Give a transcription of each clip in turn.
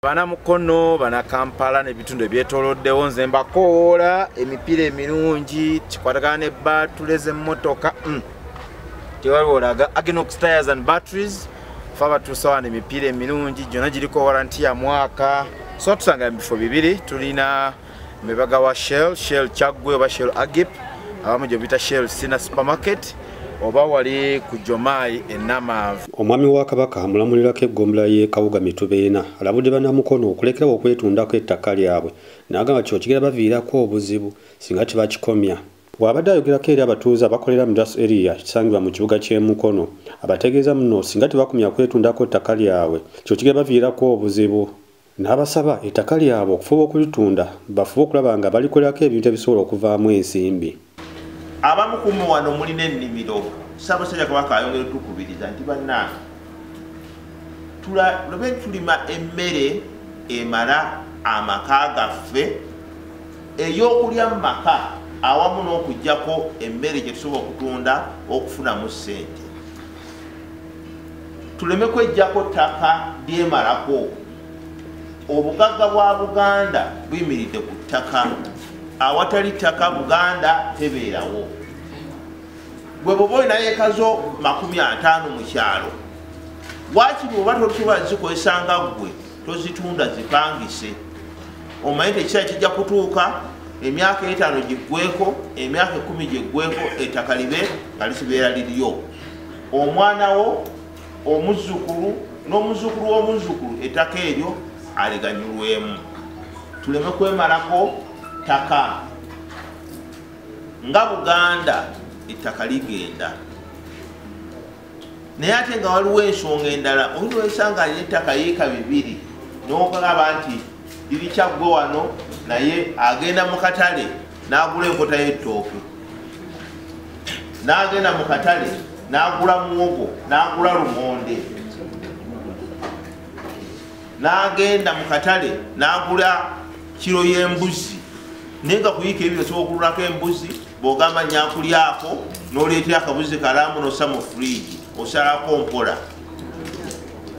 bana mukono bana Kampala n'ebitundu ebyetooloddewo nze mbakoola emipiira emirungi kikwatagana ne batuleze emmotoka tewaliwo olaga Aginox tires and batteries faba tusawana emipiira emirungi gyonna giriko waranti ya mwaka so tusanga bifo bibiri tulina mebaga wa Shell Kyaggwe oba Shell Agip abamu gye bita Shell Sina Supermarket oba wali ku Jomayi enamavu. Omwami wa Kabaka amulamulirako eggombolola y'e Kawuga Mitubeena alabudde bannamukono okulekera okwetundako ettaka lyabwe n'agamba kyo kigera baviirako obuzibu singa tebakikomya. Bw'abadde ayogerako eri abatuuze abakolera mu das area kisangibwa mu kibuga ky'e Mukono abategeeza muno singa tebakomya kwetundako ettaka lyabwe kyo kigera baviirako obuzibu. N'abasaba ettaka lyabwe okufuba okulitunda bafube okulaba nga balikolerako ebintu ebisobola okuvaamu ensimbi. Abamu ku wano mulina ennimiro Ssaabasajja Kabaka ayongera tukubiriza nti bannange tulabe tulima emmere emala amaka gaffe ey'okulya mu maka awamu n'okuggyako emmere gye tusobola okutunda okufunamu ssente. Tuleme kweggyako ttaka lyemalako. Obugagga bwa Buganda buyimiridde ku ttaka. Awatali ttaka Buganda tebeerawo. Bwe bwoba olina yeeka zo 50 mu kyalo waakiri oba tosobola zikozesa nga ggwe tozitunda zipangise omanyi nti ekiseera kijja kutuuka emyaka 5 giggweko emyaka 10 giggweko ettaka libe nga lisibeera liriyo omwana wo omuzzukulu n'omuzzukulu w'omuzzukulu ettaka eryo aliganyulwemu. Tuleme kwemalako ttaka nga Buganda ettaka ligenda naye ate nga waliwo ensonga endala oyinza wesanga alina ettaka yeeka 2 n'okagamba nti liri Kyaggwe wano naye agenda mu katale n'agula enkota y'ettooke n'agenda mu katale n'agula muwogo n'agula lumonde n'agenda mu katale n'agula kiro y'embuzi naye nga kuyiika ebyo osobola okululako embuzi bw'ogamba nyakulyako n'oleetera akabuzi kalaamu n'ossa mu fridge osalako mpola.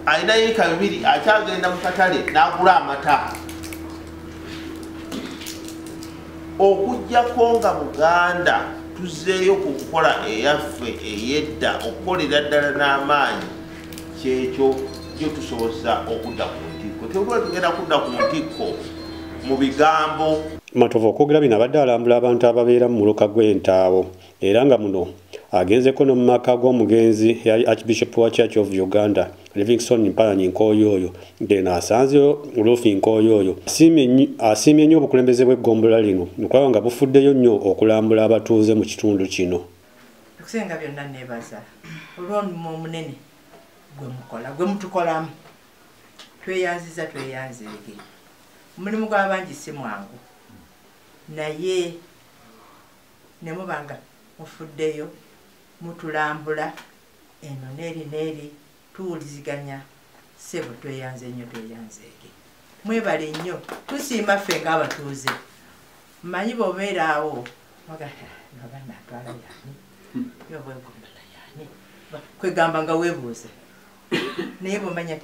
Alina yeeka 2 akyagenda mu katale n'agula amata. Okuggyako nga Buganda tuzzeeyo ku kukola eyaffe ey'edda okukolera ddala n'amaanyi kyekyo kyo tusoboza okudda ku ntikko. Tebulwa tugenda kudda ku ntikko mu bigambo. Matovu okwogera bino abadde alambula abantu ababeera mu muluka gw'Entaawo era nga muno agenzeko no mu maka g'omugenzi yali Archbishop wa Church of Uganda Livingstone Mpalanyi Nkooyooyo ngeno asanzeyo Lufi Nkooyooyo asiimye nnyo obukulembeze bw'eggombolola lino okulaba nga bufuddeyo nnyo okulambula abatuuze mu kitundu kino. Okusenga byonna neebaza olw'omulimu omunene gwe mukola gwe mutukolamu tweyanziza tweyanzeege. Omulimu gw'abangi si mwangu naye ne mubanga mufuddeyo mutulambula eno n'eri tuwuliziganya ssebo tweyanze nnyo tweyanzeege. Mwebale nnyo tusiima ffe ng'abatuuze mmanyi bw'obeera awo abaana atwala yaani yoba eggombolola yaani kwegamba nga weebuuze naye bw'omanya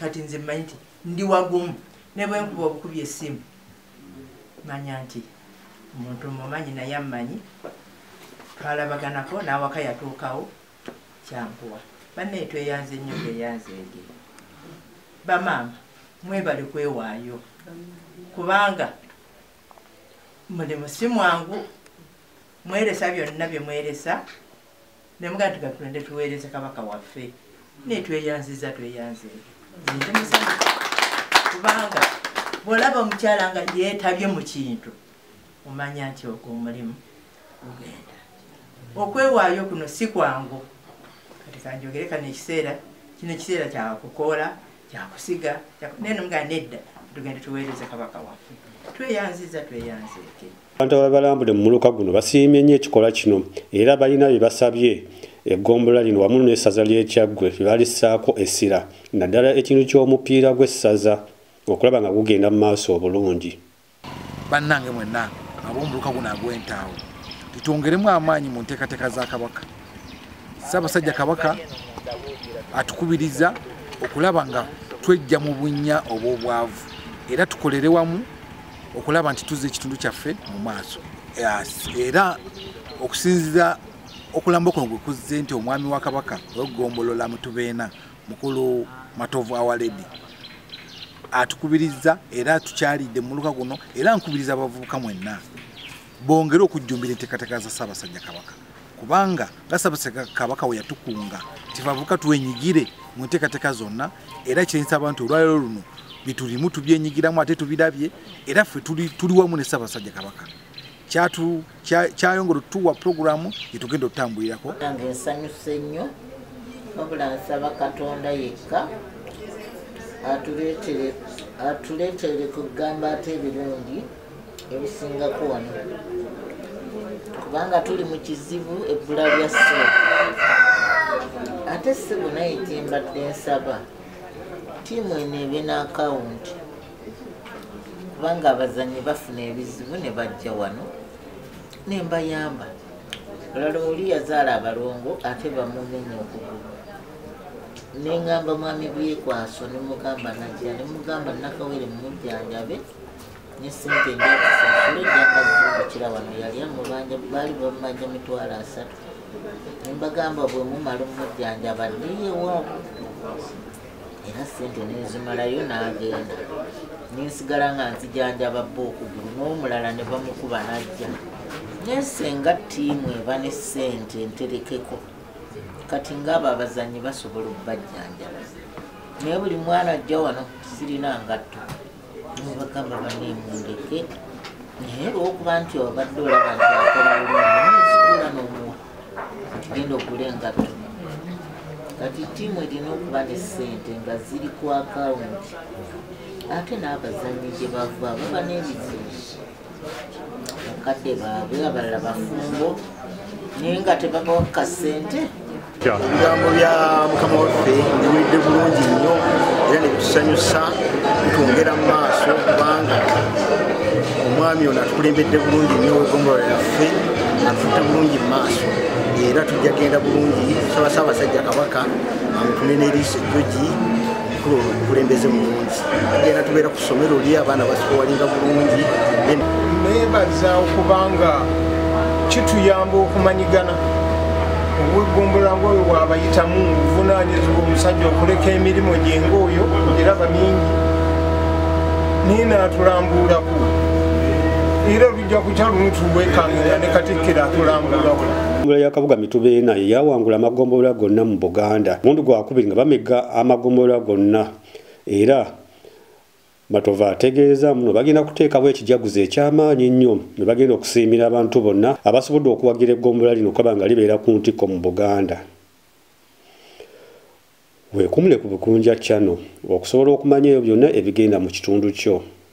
kati nze mmanyi nti ndi wagumu ne bwe nkuba obukubi essimu manya nti omuntu mumanyi naye ammanyi twalabaganako n'awaka yatuukawo kyankuwa. Banne tweyanze nnyo tweyanzeege. Bamaama mwebale kwewaayo kubanga mulimu si mwangu mweresa byonna bye mweresa ne mugaa tugatulende tuweereze Kabaka waffe naye tweyanziza tweyanzeege. Nze musana kubanga bw'olaba omukyala nga yeetabye mu kintu omanya nti ogwo omulimu gugenda. Okwewaayo kuno si kwangu kati kanjogere kano ekiseera kino ekiseera kyakukoola kyakusiga naye nomugaa nedda tugende tuweereze Kabaka waffe tweyanziza tweyanzeeke. Abantu abalambule mu muluka guno basiimye nnyo ekikolwa kino era balina bye basabye eggombolola lino wamu n'essaza ly'e Kyaggwe bye balissaako essira naddala ekintu ky'omupiira gw'essaza okulaba nga gugenda mu maaso obulungi. Bannange mwenna ab'omuluka guno agw'Entaawo tutwongeremu amaanyi mu nteekateeka za Kabaka. Ssaabasajja Kabaka atukubiriza okulaba nga twejja mu bunnya obw'obwavu era tukolere wamu okulaba nti tuzza ekitundu kyaffe mu maaso era okusinziza okulamba okuno gwe kuzze nti omwami wa Kabaka w'eggombolola Mutubeena mukulu Matovu awaledi atukubiriza era tukyalidde mu muluka guno era nkubiriza abavubuka mwenna bongere okujjumbira enteekateeka za Ssaabasajja Kabaka kubanga nga Ssaabasajja Kabaka we yatukunga tibavubuka twenyigire mu nteekateeka zonna era kirayinsa abantu olwaliro luno bitulimu tubyenyigiramu ate tubirabye era ffe tuli wamu ne Ssaabasajja Kabaka kyayongera otuwa puroguramu gyetugenda otutambulirako. Nange nsanyuse nnyo wabula nsaba Katonda yekka atuleetere kugamba ate ebirungi ebisingako wano kubanga tuli mu kizibu ebbula lya ssente ate ssebo naye kyembadde nsaba ttiimu eno ebe n'akawunti kubanga abazanyi bafuna ebizibu ne bajja wano nembayamba olala oli yazaala abalongo ate bamumenya okugulu neŋŋamba mwami byekwaso nemugamba najja nemugamba nakawere mumujjanjabe ne ssente enjakusasula ejjakazimbukira wano yali amubanja baali bamumanja $30,000 nembagamba bwe mumala omujjanjaba addeyo ewaabwe era ssente nezimalayo n'agenda nensigala nga nzijanjaba bba okugulu n'omulala ne bamukuba najja nesenga ttiimu eba ne ssente enterekeko kati ngaabo abazanyi basobola okubajjanjaba naye buli mwana ajja wano sirina ngatto nebagamba banemundeke naye lwokuba nti obadde olaba nti akola bulungi nezigula n'omuwa genda ogula engatto kati ttiimu erina okuba ne ssente nga ziri ku akawunti ate n'abazanyi gye bava baba n'ebizibu bakadde baabwe abalala bafumbo naye nga tebabawaka ssente. Ebigambo bya Mukama waffe biwulidde bulungi nnyo era ne bitusanyusa bitwongera mu maaso kubanga omwami ono atukulembedde bulungi nnyo w'eggombolola yaffe atutte bulungi mu maaso era tujja genda bulungi tusaba Ssaabasajja Kabaka amutune n'eriiso ejjogi omukulembeze mulungi tugenda tubeera ku ssomero lye abaana basikowalinga bulungi neebaza okubanga kituyamba okumanyigana obweggombolola ng'oyo bw'abayitamu buvunaanyizibwa omusajja okuleka emirimu gye ng'oyo giraba mingi naye n'atulambuulako era lujja kutya lumu tuwekanga ne Katikkiro atulambuulako. Eggombolola ya Kabuga Mitubeena ye yawangula amagombolola gonna mu Buganda mulundi gwakubiri nga bamega amagombolola gonna era Matovu ategeeza muno bagenda kuteekawo ekijaguzo eky'amaanyi nnyo ne bagenda okusiimira abantu bonna abasobodde okuwagira eggombola lino okuba nga libeera ku ntikko mu Buganda. Weekumule ku Bukunja Channel okusobola okumanya ebyo byonna ebigenda mu kitundu kyo.